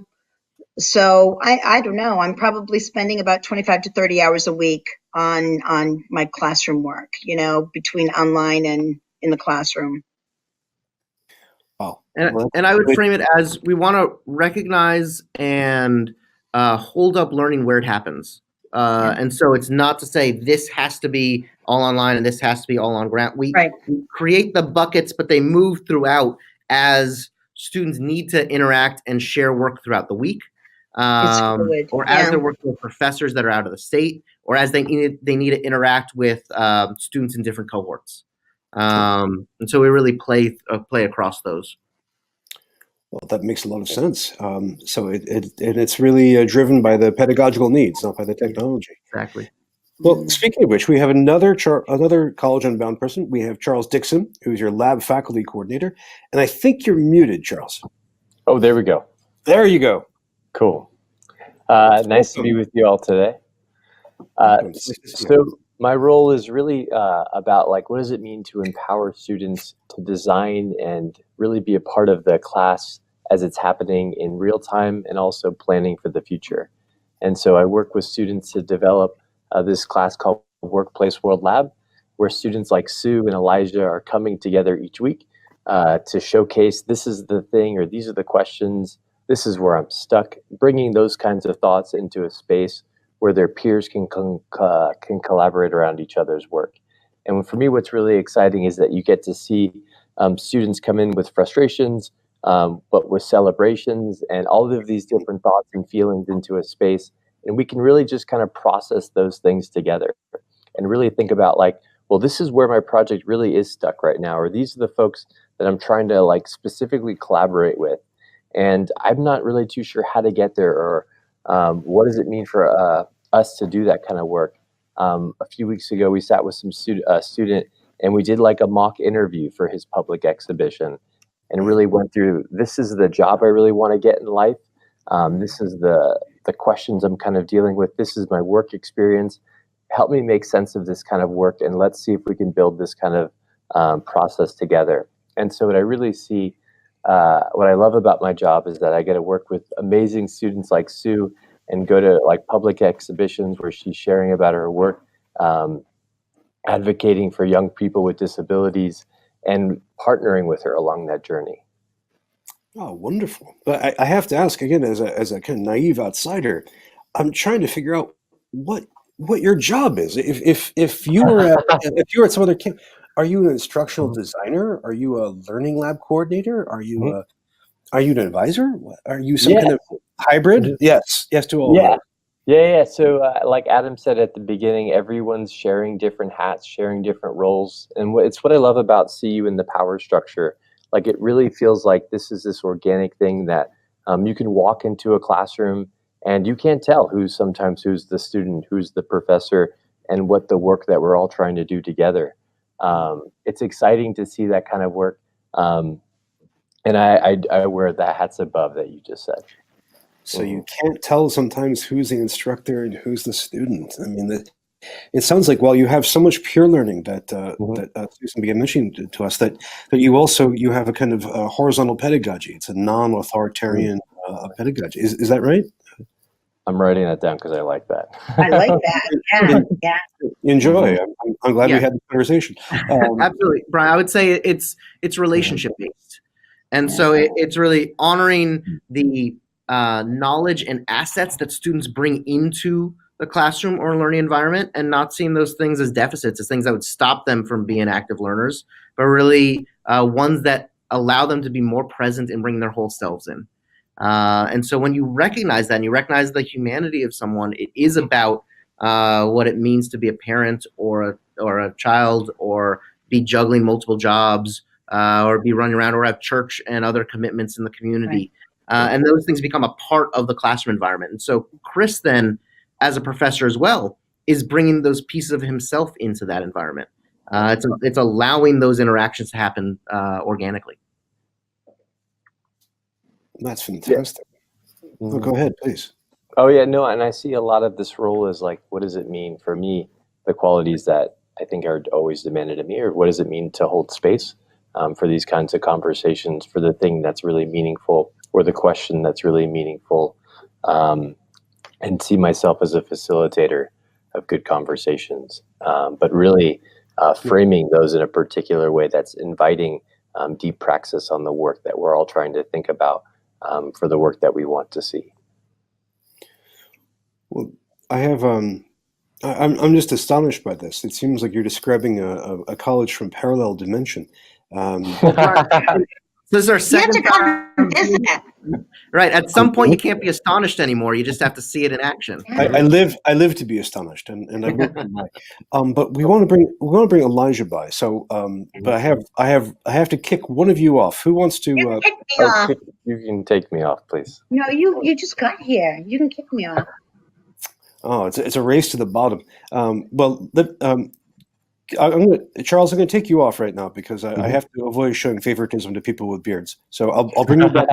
C: So I don't know. I'm probably spending about 25 to 30 hours a week on my classroom work, between online and in the classroom.
A: Wow.
B: And I would frame it as we want to recognize and hold up learning where it happens. And so it's not to say this has to be all online and this has to be all on ground. We create the buckets, but they move throughout as students need to interact and share work throughout the week, or as they're working with professors that are out of the state, or as they need to interact with students in different cohorts. And so we really play across those.
A: Well, that makes a lot of sense. So it's really driven by the pedagogical needs, not by the technology.
B: Exactly.
A: Well, speaking of which, we have another College Unbound person. We have Charles Dixon, who's your lab faculty coordinator. And I think you're muted, Charles.
E: Oh, there we go.
A: There you go.
E: Cool. Nice to be with you all today. So my role is really about what does it mean to empower students to design and really be a part of the class as it's happening in real time and also planning for the future. And so I work with students to develop this class called Workplace World Lab, where students like Sue and Elijah are coming together each week to showcase this is the thing, or these are the questions, this is where I'm stuck, bringing those kinds of thoughts into a space where their peers can collaborate around each other's work. And for me, what's really exciting is that you get to see students come in with frustrations, but with celebrations and all of these different thoughts and feelings into a space. And we can really just kind of process those things together and really think about well, this is where my project really is stuck right now, or these are the folks that I'm trying to specifically collaborate with. And I'm not really too sure how to get there, or what does it mean for us to do that kind of work. A few weeks ago, we sat with some student and we did a mock interview for his public exhibition and really went through, this is the job I really want to get in life. This is the questions I'm kind of dealing with. This is my work experience. Help me make sense of this kind of work, and let's see if we can build this kind of process together. And so what I really see, what I love about my job is that I get to work with amazing students like Sue and go to public exhibitions where she's sharing about her work, advocating for young people with disabilities, and partnering with her along that journey.
A: Oh, wonderful. But I have to ask again, as a kind of naive outsider, I'm trying to figure out what your job is. If you were at some other camp, are you an instructional designer? Are you a learning lab coordinator? Are you an advisor? Are you some kind of hybrid? Yes to all of those.
E: Yeah. So like Adam said at the beginning, everyone's sharing different hats, sharing different roles. And it's what I love about CU and the power structure. It really feels like this is this organic thing that you can walk into a classroom and you can't tell who's the student, who's the professor, and what the work that we're all trying to do together. It's exciting to see that kind of work. And I wear the hats above that you just said.
A: So you can't tell sometimes who's the instructor and who's the student. I mean, it sounds like, well, you have so much peer learning that Susan began mentioning to us, that you have a kind of horizontal pedagogy. It's a non-authoritarian pedagogy. Is that right?
E: I'm writing that down because I like that.
C: I like that. Yeah.
A: Enjoy. I'm glad we had the conversation.
B: Absolutely, Brian. I would say it's relationship based, and so it's really honoring the knowledge and assets that students bring into the classroom or learning environment, and not seeing those things as deficits, as things that would stop them from being active learners, but really ones that allow them to be more present and bring their whole selves in. And so when you recognize that and you recognize the humanity of someone, it is about what it means to be a parent or a child, or be juggling multiple jobs, or be running around, or have church and other commitments in the community. Right. And those things become a part of the classroom environment. And so Chris then, as a professor as well, is bringing those pieces of himself into that environment. It's allowing those interactions to happen organically.
A: That's fantastic. Yeah. Oh, go ahead, please.
E: Oh yeah, no, and I see a lot of this role as like, what does it mean for me? The qualities that I think are always demanded of me, or what does it mean to hold space for these kinds of conversations, for the thing that's really meaningful, or the question that's really meaningful, and see myself as a facilitator of good conversations, but really framing those in a particular way that's inviting deep praxis on the work that we're all trying to think about for the work that we want to see.
A: Well, I have I'm just astonished by this. It seems like you're describing a college from parallel dimension.
B: This is our second time. Right. At some point, you can't be astonished anymore. You just have to see it in action.
A: I live to be astonished, and I will. But we want to bring Elijah by. So, but I have to kick one of you off. Who wants to?
C: Kick me off.
E: You can take me off, please.
C: No, you just got here. You can kick me off.
A: Oh, it's a race to the bottom. Charles, I'm going to take you off right now because I have to avoid showing favoritism to people with beards. So I'll bring you back.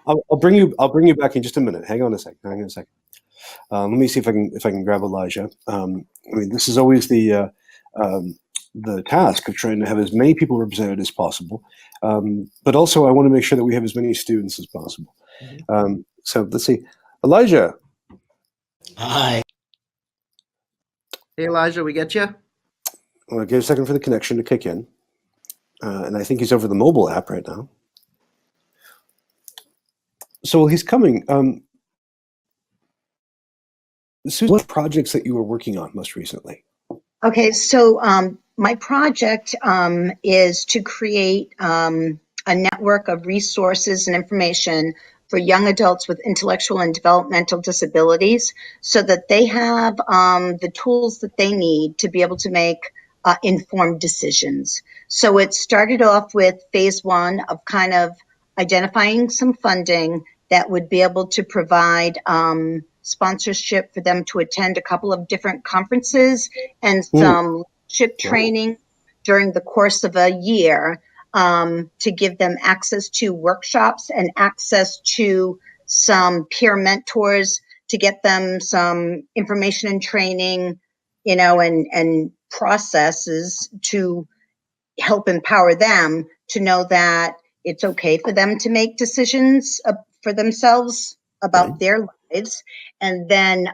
A: I'll bring you back in just a minute. Hang on a second. Let me see if I can grab Elijah. I mean, this is always the task of trying to have as many people represented as possible, but also I want to make sure that we have as many students as possible. So let's see, Elijah.
D: Hi.
B: Hey, Elijah, we get you?
A: Well, give a second for the connection to kick in. And I think he's over the mobile app right now. So he's coming. Susan, what projects that you were working on most recently?
C: Okay, so my project is to create a network of resources and information for young adults with intellectual and developmental disabilities so that they have the tools that they need to be able to make informed decisions. So it started off with phase one of kind of identifying some funding that would be able to provide sponsorship for them to attend a couple of different conferences and some leadership training during the course of a year to give them access to workshops and access to some peer mentors to get them some information and training, and processes to help empower them to know that it's okay for them to make decisions for themselves about their lives, and then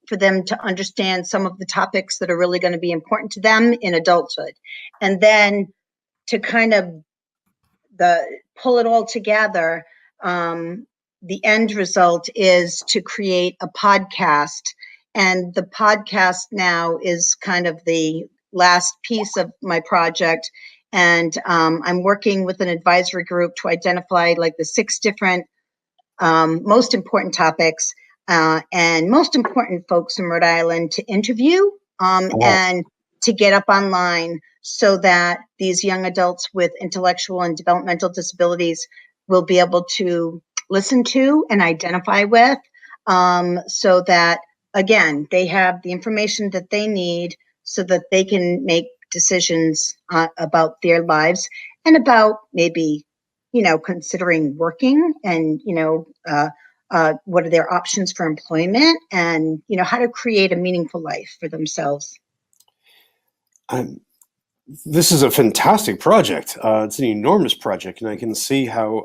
C: for them to understand some of the topics that are really going to be important to them in adulthood. And then to kind of pull it all together, the end result is to create a podcast. And the podcast now is kind of the last piece of my project. And I'm working with an advisory group to identify like the 6 different most important topics and most important folks in Rhode Island to interview and to get up online so that these young adults with intellectual and developmental disabilities will be able to listen to and identify with so that, again, they have the information that they need so that they can make decisions about their lives and about maybe, considering working and, what are their options for employment and, how to create a meaningful life for themselves.
A: This is a fantastic project. It's an enormous project, and I can see how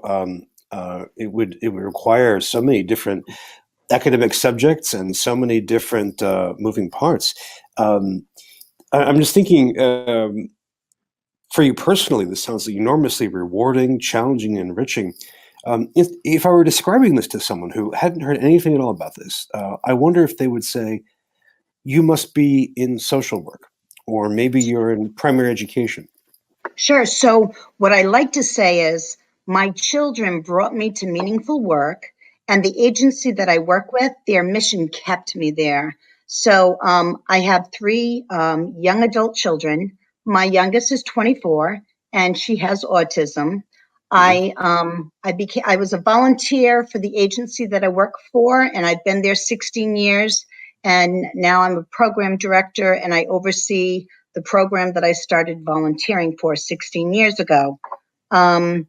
A: it would require so many different academic subjects and so many different moving parts. I'm just thinking, for you personally, this sounds enormously rewarding, challenging, and enriching. If I were describing this to someone who hadn't heard anything at all about this, I wonder if they would say, you must be in social work, or maybe you're in primary education.
C: Sure. So what I like to say is my children brought me to meaningful work, and the agency that I work with, their mission kept me there. So I have three young adult children. My youngest is 24, and she has autism. I was a volunteer for the agency that I work for, and I've been there 16 years. And now I'm a program director, and I oversee the program that I started volunteering for 16 years ago. One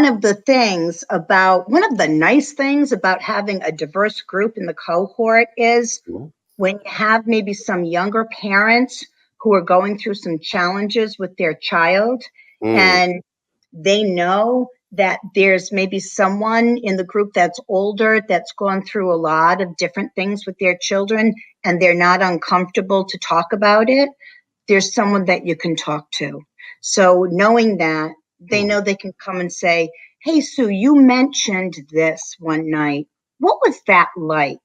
C: of the nice things about having a diverse group in the cohort is when you have maybe some younger parents who are going through some challenges with their child, and they know that there's maybe someone in the group that's older that's gone through a lot of different things with their children, and they're not uncomfortable to talk about it. There's someone that you can talk to. So knowing that, they know they can come and say, hey, Sue, you mentioned this one night. What was that like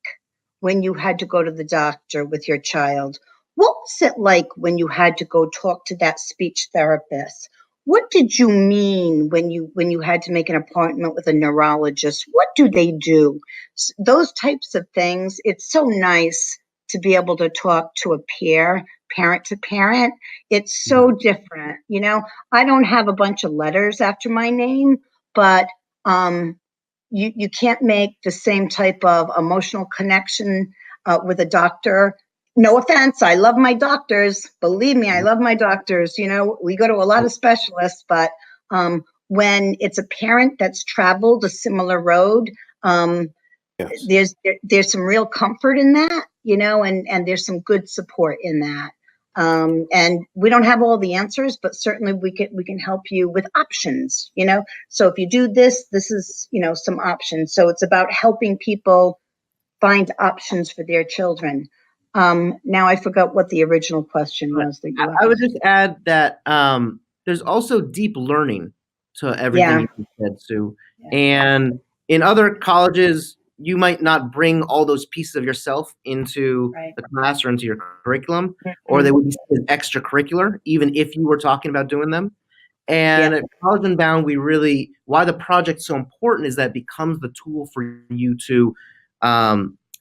C: when you had to go to the doctor with your child? What was it like when you had to go talk to that speech therapist? What did you mean when you had to make an appointment with a neurologist? What do they do? Those types of things. It's so nice to be able to talk to a peer, parent to parent. It's so different. I don't have a bunch of letters after my name, but you can't make the same type of emotional connection with a doctor. No offense, I love my doctors. Believe me, I love my doctors. We go to a lot of specialists, but when it's a parent that's traveled a similar road, there's some real comfort in that, and there's some good support in that. And we don't have all the answers, but certainly we can help you with options, So if you do this is, some options. So it's about helping people find options for their children. Now I forgot what the original question was that you asked.
B: I would just add that there's also deep learning to everything you said, Sue.
C: Yeah.
B: And in other colleges, you might not bring all those pieces of yourself into the class or into your curriculum, or they would be seen as extracurricular, even if you were talking about doing them. And at College Unbound, why the project's so important is that it becomes the tool for you to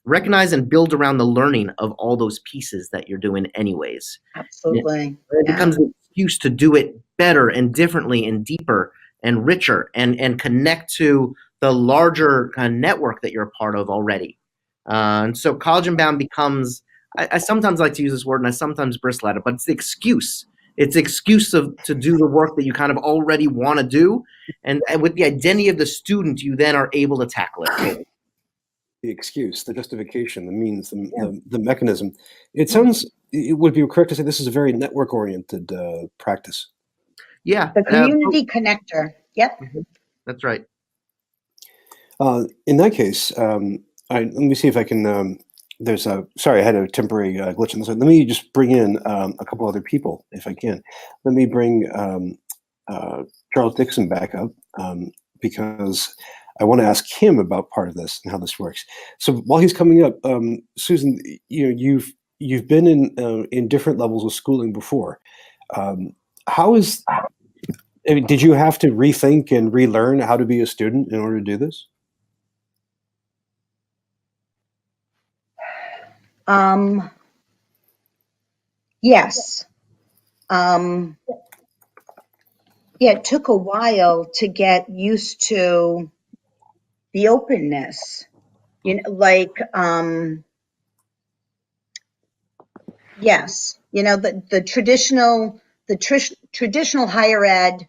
B: recognize and build around the learning of all those pieces that you're doing anyways.
C: Absolutely.
B: It becomes an excuse to do it better and differently and deeper and richer and connect to the larger kind of network that you're a part of already. And so College Unbound becomes, I sometimes like to use this word and I sometimes bristle at it, but it's the excuse. It's the excuse to do the work that you kind of already want to do. And with the identity of the student, you then are able to tackle it.
A: The excuse, the justification, the means, the mechanism. It sounds, it would be correct to say this is a very network-oriented practice.
B: Yeah.
C: The community connector. Yep.
B: That's right.
A: In that case, let me see if I can, sorry, I had a temporary glitch in this. Let me just bring in a couple other people, if I can. Let me bring Charles Dixon back up because I want to ask him about part of this and how this works. So while he's coming up, Susan, you've been in different levels of schooling before. Did you have to rethink and relearn how to be a student in order to do this?
C: Yes. It took a while to get used to the openness, yes, the traditional higher ed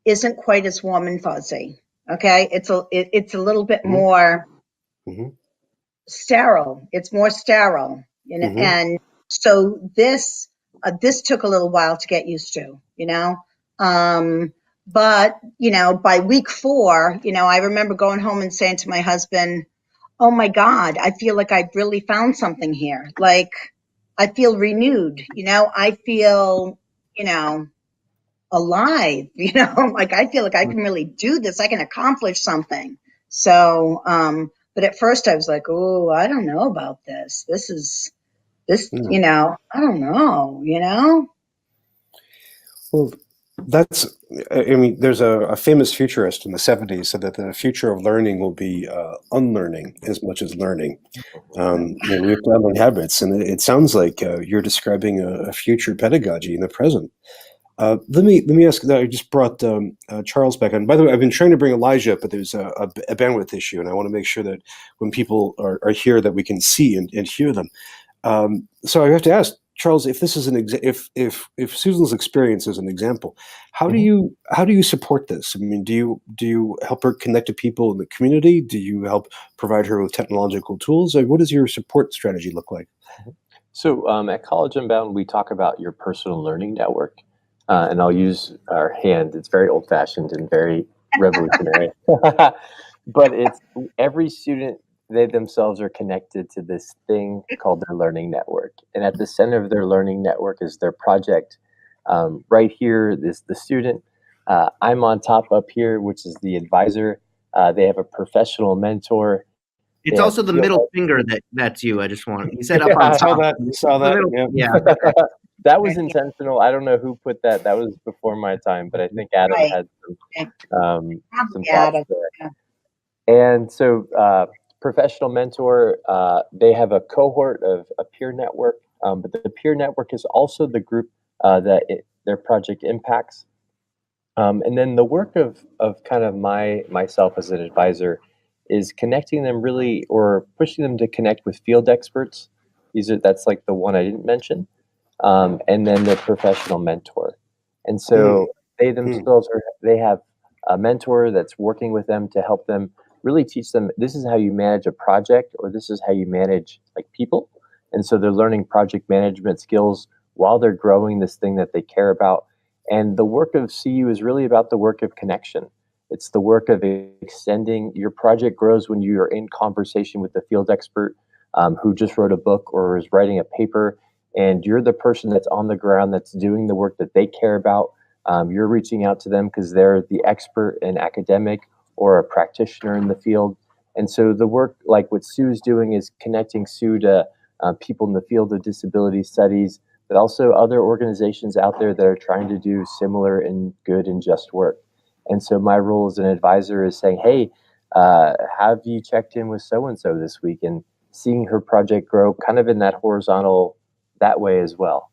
C: isn't quite as warm and fuzzy. Okay, it's a little bit more sterile. It's more sterile, and so this took a little while to get used to, but by week 4, I remember going home and saying to my husband, oh my God, I feel like I've really found something here. Like I feel renewed, I feel, alive, like I feel like I can really do this. I can accomplish something. So, but at first I was like, oh, I don't know about this. This, I don't know.
A: Well, that's, I mean, there's a famous futurist in the 70s said that the future of learning will be unlearning as much as learning. We have to unlearn habits, and it sounds like you're describing a future pedagogy in the present. Let me ask. I just brought Charles back on. By the way, I've been trying to bring Elijah up, but there's a bandwidth issue, and I want to make sure that when people are here, that we can see and hear them. So I have to ask Charles, if this is if Susan's experience is an example, how do you support this? I mean, do you help her connect to people in the community? Do you help provide her with technological tools? Like, what does your support strategy look like?
E: So at College Unbound, we talk about your personal learning network. And I'll use our hand. It's very old-fashioned and very revolutionary. But it's every student, they themselves are connected to this thing called their learning network. And at the center of their learning network is their project. Right here is the student. I'm on top up here, which is the advisor. They have a professional mentor.
B: It's also the middle finger that's you. I just want, you said up on top.
A: You saw that.
B: Yeah.
E: That was intentional. I don't know who put that. That was before my time, but I think Adam had some thoughts there. And so professional mentor, they have a cohort of a peer network, but the peer network is also the group that their project impacts. And then the work of kind of myself as an advisor is connecting them really, or pushing them to connect with field experts. That's like the one I didn't mention. And then the professional mentor. And so they themselves they have a mentor that's working with them to help them really teach them, this is how you manage a project, or this is how you manage like people. And so they're learning project management skills while they're growing this thing that they care about. And the work of CU is really about the work of connection. It's the work of extending. Your project grows when you're in conversation with the field expert who just wrote a book or is writing a paper, and you're the person that's on the ground that's doing the work that they care about. You're reaching out to them because they're the expert and academic or a practitioner in the field. And so the work, like what Sue's doing, is connecting Sue to people in the field of disability studies, but also other organizations out there that are trying to do similar and good and just work. And so my role as an advisor is saying, hey, have you checked in with so-and-so this week? And seeing her project grow kind of in that horizontal, that way as well,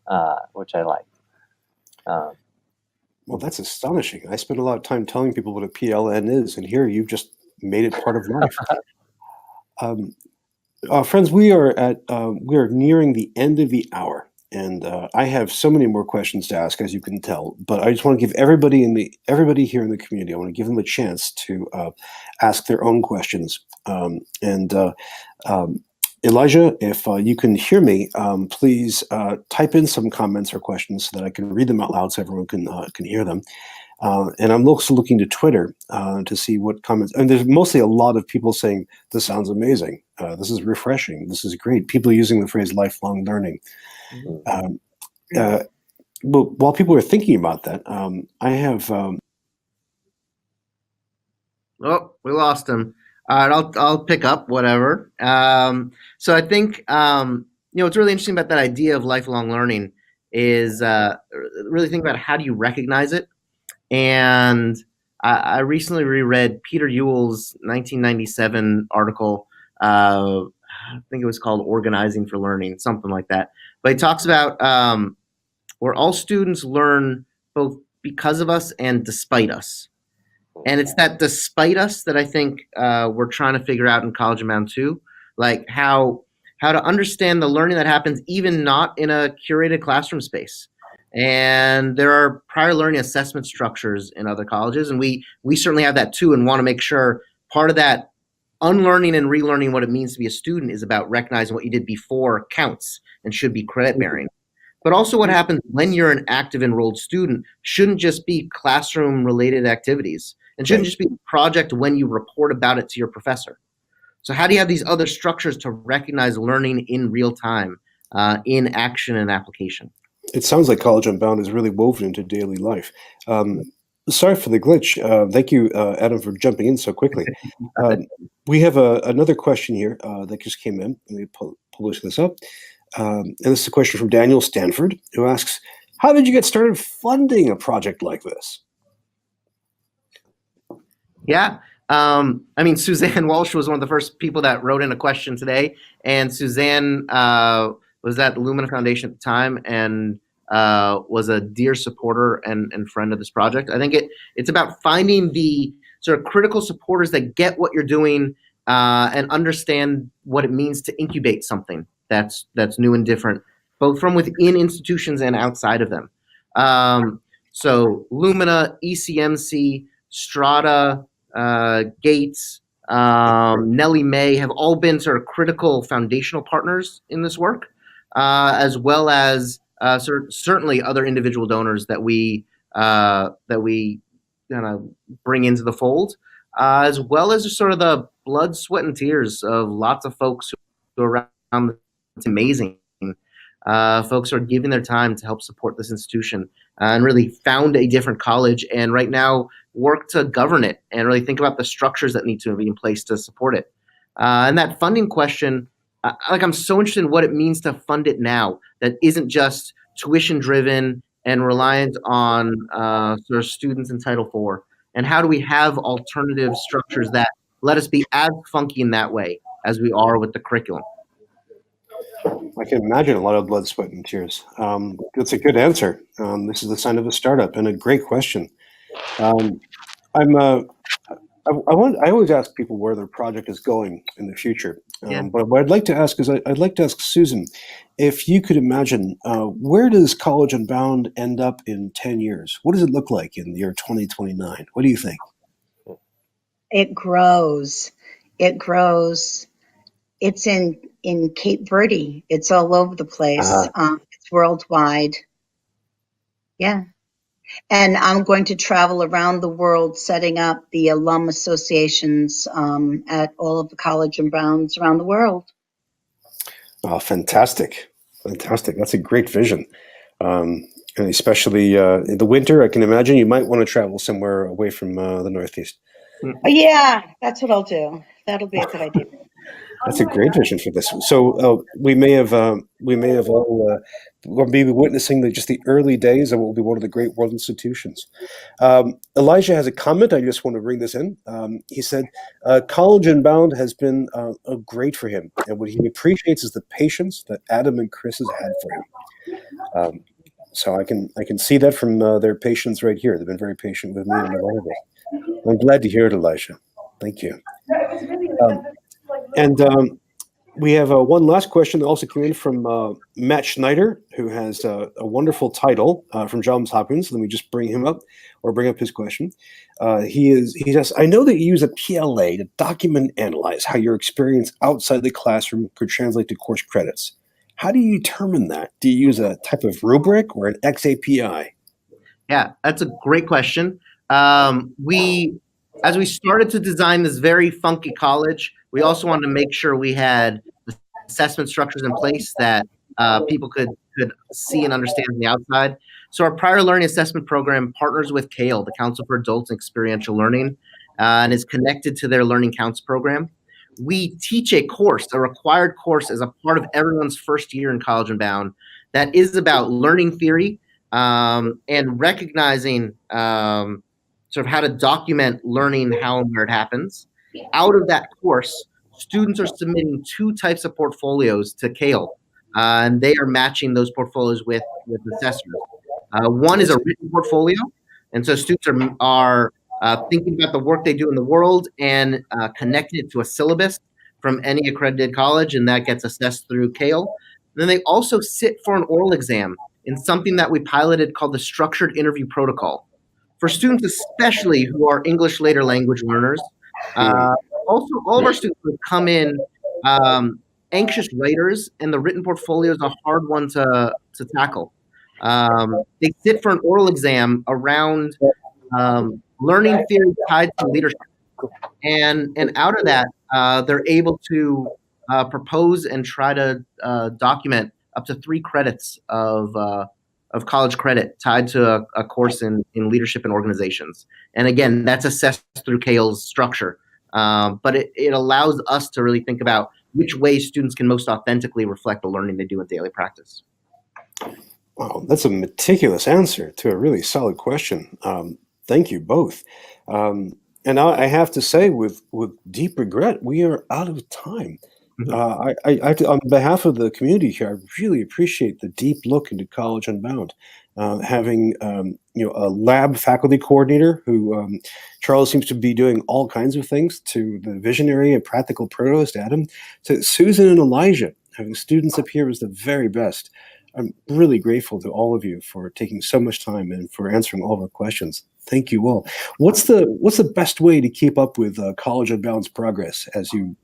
E: which I like.
A: Well, that's astonishing. I spend a lot of time telling people what a PLN is, and here you've just made it part of life. Friends, we are nearing the end of the hour, and I have so many more questions to ask, as you can tell. But I just want to give everybody here in the community, I want to give them a chance to ask their own questions. Elijah, if you can hear me, please type in some comments or questions so that I can read them out loud so everyone can hear them. And I'm also looking to Twitter to see what comments. And there's mostly a lot of people saying, this sounds amazing. This is refreshing. This is great. People using the phrase lifelong learning. But while people are thinking about that, I have...
B: Oh, we lost him. All right, I'll pick up whatever. So I think what's really interesting about that idea of lifelong learning is really think about how do you recognize it. And I recently reread Peter Ewell's 1997 article. I think it was called "Organizing for Learning," something like that. But he talks about where all students learn both because of us and despite us. And it's that despite us that I think we're trying to figure out in College Unbound too, like how to understand the learning that happens even not in a curated classroom space. And there are prior learning assessment structures in other colleges, and we certainly have that too, and want to make sure part of that unlearning and relearning what it means to be a student is about recognizing what you did before counts and should be credit bearing. But also what happens when you're an active enrolled student shouldn't just be classroom related activities. And shouldn't just be a project when you report about it to your professor. So how do you have these other structures to recognize learning in real time, in action and application?
A: It sounds like College Unbound is really woven into daily life. Sorry for the glitch. Thank you, Adam, for jumping in so quickly. We have another question here that just came in. Let me publish this up. And this is a question from Daniel Stanford, who asks, how did you get started funding a project like this?
B: Yeah. I mean, Suzanne Walsh was one of the first people that wrote in a question today, and Suzanne was at Lumina Foundation at the time and was a dear supporter and friend of this project. I think it's about finding the sort of critical supporters that get what you're doing and understand what it means to incubate something that's new and different, both from within institutions and outside of them. So Lumina, ECMC, Strata, Gates, Nellie Mae have all been sort of critical foundational partners in this work, as well as certainly other individual donors that we kind of bring into the fold, as well as just sort of the blood, sweat, and tears of lots of folks who are around. It's amazing. Folks are giving their time to help support this institution and really found a different college, and right now work to govern it and really think about the structures that need to be in place to support it. And that funding question, I'm so interested in what it means to fund it now that isn't just tuition driven and reliant on sort of students in Title IV. And how do we have alternative structures that let us be as funky in that way as we are with the curriculum?
A: I can imagine a lot of blood, sweat, and tears. That's a good answer. This is the sign of a startup and a great question. I always ask people where their project is going in the future. But what I'd like to ask is, I'd like to ask Susan, if you could imagine, where does College Unbound end up in 10 years? What does it look like in the year 2029? What do you think?
C: It grows. It grows. It's in Cape Verde. It's all over the place. It's worldwide. Yeah. And I'm going to travel around the world setting up the alum associations at all of the College Unbounds around the world.
A: Oh, fantastic. Fantastic. That's a great vision. And especially in the winter, I can imagine you might want to travel somewhere away from the Northeast.
C: Yeah, that's what I'll do. That'll be a good idea.
A: That's a great vision for this. So we may have all we'll be witnessing just the early days of what will be one of the great world institutions. Elijah has a comment. I just want to bring this in. He said, "College Unbound has been great for him, and what he appreciates is the patience that Adam and Chris has had for him." So I can see that from their patience right here. They've been very patient with me and a lot of it. I'm glad to hear it, Elijah. Thank you. And we have one last question that also came in from Matt Schneider, who has a wonderful title from Johns Hopkins. Let me just bring him up, or bring up his question. He says, I know that you use a PLA to document and analyze how your experience outside the classroom could translate to course credits. How do you determine that? Do you use a type of rubric or an XAPI?
B: Yeah, that's a great question. As we started to design this very funky college, we also wanted to make sure we had assessment structures in place that people could see and understand from the outside. So our prior learning assessment program partners with CALE, the Council for Adults and Experiential Learning, and is connected to their Learning Counts program. We teach a course, a required course as a part of everyone's first year in College Unbound that is about learning theory and recognizing sort of how to document learning, how and where it happens. Out of that course, students are submitting 2 types of portfolios to CALE, and they are matching those portfolios with assessors. One is a written portfolio, and so students are thinking about the work they do in the world and connecting it to a syllabus from any accredited college, and that gets assessed through CALE. Then they also sit for an oral exam in something that we piloted called the Structured Interview Protocol. For students especially who are English later language learners, also all of our students would come in anxious writers, and the written portfolio is a hard one to tackle. They sit for an oral exam around learning theory tied to leadership. And out of that, they're able to propose and try to document up to 3 credits of of college credit tied to a course in leadership and organizations. And again, that's assessed through Kale's structure. But it allows us to really think about which way students can most authentically reflect the learning they do in daily practice.
A: Wow, that's a meticulous answer to a really solid question. Thank you both. And I have to say, with deep regret, we are out of time. On behalf of the community here, I really appreciate the deep look into College Unbound. Having a lab faculty coordinator who Charles seems to be doing all kinds of things, to the visionary and practical provost Adam, to Susan and Elijah, having students up here was the very best. I'm really grateful to all of you for taking so much time and for answering all of our questions. Thank you all. What's the best way to keep up with College Unbound's progress as you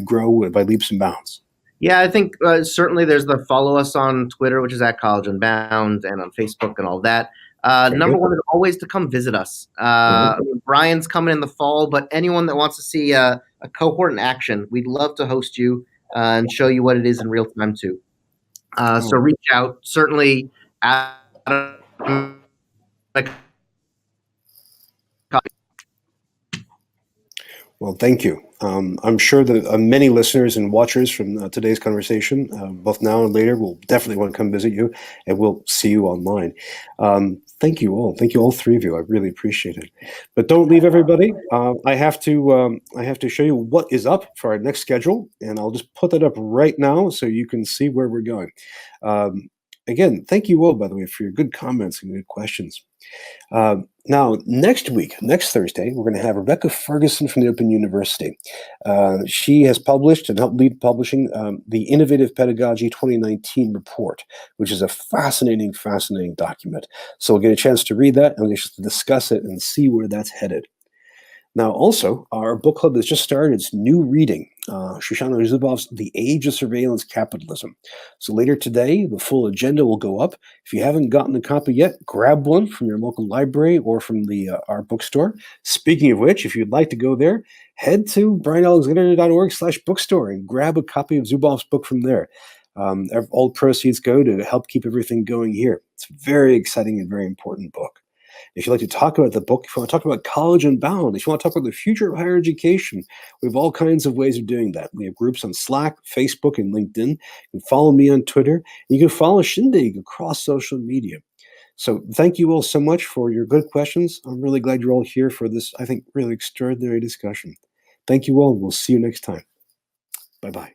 A: grow by leaps and bounds?
B: Yeah, I think certainly there's the follow us on Twitter, which is at College Unbound, and on Facebook and all that. Number one is always to come visit us. Brian's coming in the fall, but anyone that wants to see a cohort in action, we'd love to host you and show you what it is in real time too. So reach out. Certainly,
A: well, thank you. I'm sure that many listeners and watchers from today's conversation, both now and later, will definitely want to come visit you, and we'll see you online. Thank you all. Thank you, all three of you. I really appreciate it. But don't leave, everybody. I have to show you what is up for our next schedule, and I'll just put that up right now so you can see where we're going. Again, thank you all, by the way, for your good comments and good questions. Now, next week, next Thursday, we're going to have Rebecca Ferguson from the Open University. She has published and helped lead publishing the Innovative Pedagogy 2019 report, which is a fascinating document. So we'll get a chance to read that, and we'll get to discuss it and see where that's headed. Now, also, our book club has just started its new reading, Shoshana Zubov's The Age of Surveillance Capitalism. So later today, the full agenda will go up. If you haven't gotten a copy yet, grab one from your local library or from our bookstore. Speaking of which, if you'd like to go there, head to brianalexander.org/bookstore and grab a copy of Zubov's book from there. All proceeds go to help keep everything going here. It's a very exciting and very important book. If you'd like to talk about the book, if you want to talk about College Unbound, if you want to talk about the future of higher education, we have all kinds of ways of doing that. We have groups on Slack, Facebook, and LinkedIn. You can follow me on Twitter. And you can follow Shindig across social media. So thank you all so much for your good questions. I'm really glad you're all here for this, I think, really extraordinary discussion. Thank you all. We'll see you next time. Bye-bye.